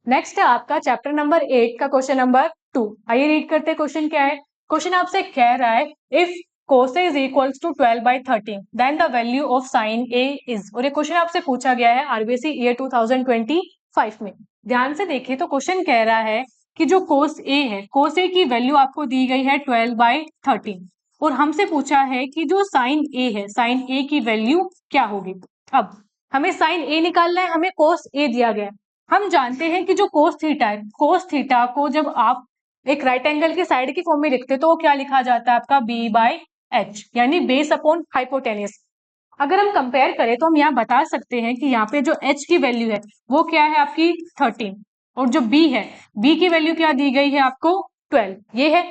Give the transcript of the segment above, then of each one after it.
Next है आपका chapter number 8 का क्वेश्चन नंबर 2। आइए रीड करते हैं क्वेश्चन क्या है। क्वेश्चन आपसे कह रहा है if cos A is equals to 12/13 then the value of sin A is। और ये क्वेश्चन आपसे पूछा गया है आरबीएसई ईयर 2025 में। ध्यान से देखिए तो क्वेश्चन कह रहा है कि जो cos A है, cos A की वैल्यू आपको दी गई है 12/13 और हमसे पूछा है कि जो sin A है, sin A की वैल्यू क्या होगी। अब हमें sin A निकालना है, हमें cos A दिया गया है। हम जानते हैं कि जो कोस थीटा है, कोस थीटा को जब आप एक राइट एंगल की साइड की फॉर्म में लिखते तो वो क्या लिखा जाता है आपका B/H, यानी बेस अपॉन हाइपोटेन्यूस। अगर हम कंपेयर करें तो हम यहाँ बता सकते हैं कि यहाँ पे जो H की वैल्यू है वो क्या है आपकी 13 और जो B है, B की वैल्यू क्या दी गई है आपको 12। ये है,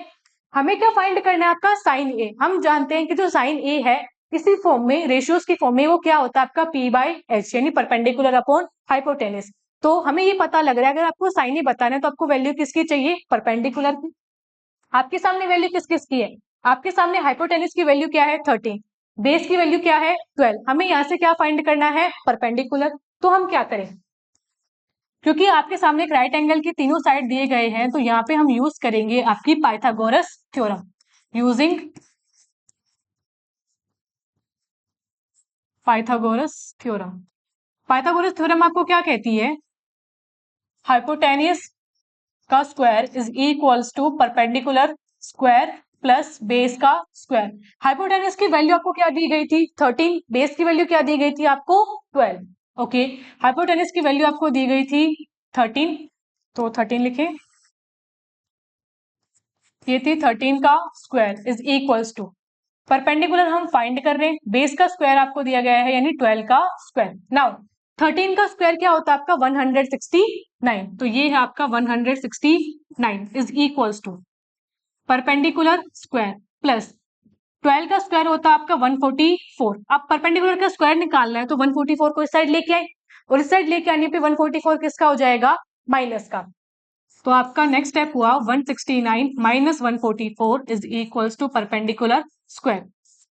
हमें क्या फाइंड करना है आपका साइन A। हम जानते हैं कि जो साइन A है इसी फॉर्म में, रेशियोज की फॉर्म में, वो क्या होता है आपका P/H, यानी परपेंडिकुलर अपॉन हाइपोटेन्यूस। तो हमें ये पता लग रहा है अगर आपको साइन ही बताना है तो आपको वैल्यू किसकी चाहिए, परपेंडिकुलर की। आपके सामने वैल्यू किस किस की है, आपके सामने हाइपोटेन्यूस की वैल्यू क्या है 13, बेस की वैल्यू क्या है 12। हमें यहाँ से क्या फाइंड करना है, परपेंडिकुलर। तो हम क्या करें, क्योंकि आपके सामने एक राइट एंगल की तीनों साइड दिए गए हैं तो यहाँ पे हम यूज करेंगे आपकी Pythagoras theorem. Using Pythagoras theorem. Pythagoras theorem आपको क्या कहती है, हाइपोटेन्यूस का square is equals to perpendicular square plus base का स्क्वायर। हाइपोटेन्यूस की वैल्यू आपको क्या दी गई थी 13, बेस की वैल्यू क्या दी गई थी आपको 12। ओके, हाइपोटेन्यूस की वैल्यू आपको दी गई थी 13, तो 13 लिखे, ये थी 13 का square is equals to, perpendicular हम फाइंड कर रहे हैं, बेस का स्क्वायर आपको दिया गया है यानी 12 का स्क्वायर। नाउ 13 का स्क्वायर क्या होता है आपका 169, तो ये है आपका 169 is equals to perpendicular square plus 12 का स्क्वायर होता है आपका 144। अब परपेंडिकुलर का स्क्वायर निकालना है तो 144 को इस साइड लेके आए और इस साइड लेके आने पे 144 किसका हो जाएगा, माइनस का। तो आपका नेक्स्ट स्टेप हुआ 169 minus 144 is equals to perpendicular square.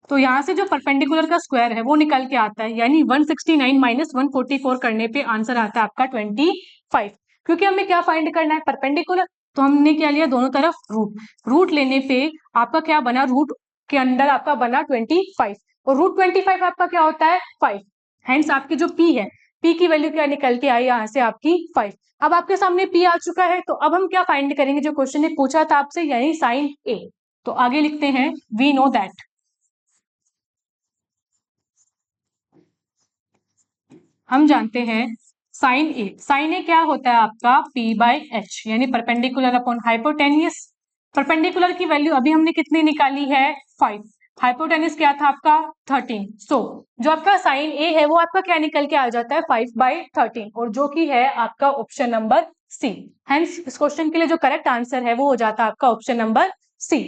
तो यहाँ से जो परपेंडिकुलर का स्क्वायर है वो निकल के आता है, यानी 169 माइनस 144 करने पे आंसर आता है आपका 25। क्योंकि हमें क्या फाइंड करना है, परपेंडिकुलर, तो हमने क्या लिया दोनों तरफ रूट। रूट लेने पे आपका क्या बना, रूट के अंदर आपका बना 25 और रूट 25 आपका क्या होता है 5। हेंस आपकी जो P है, P की वैल्यू क्या निकल के आई यहाँ से आपकी 5। अब आपके सामने P आ चुका है तो अब हम क्या फाइंड करेंगे, जो क्वेश्चन ने पूछा था आपसे, यानी साइन A। तो आगे लिखते हैं वी नो दैट, हम जानते हैं साइन ए, साइन ए क्या होता है आपका P/H, यानी परपेंडिकुलर अपॉन हाइपोटेन्यूस। परपेंडिकुलर की वैल्यू अभी हमने कितनी निकाली है 5, हाइपोटेन्यूस क्या था आपका 13। सो जो आपका साइन ए है वो आपका क्या निकल के आ जाता है 5/13 और जो कि है आपका ऑप्शन नंबर सी। हेंस इस क्वेश्चन के लिए जो करेक्ट आंसर है वो हो जाता है आपका ऑप्शन नंबर सी।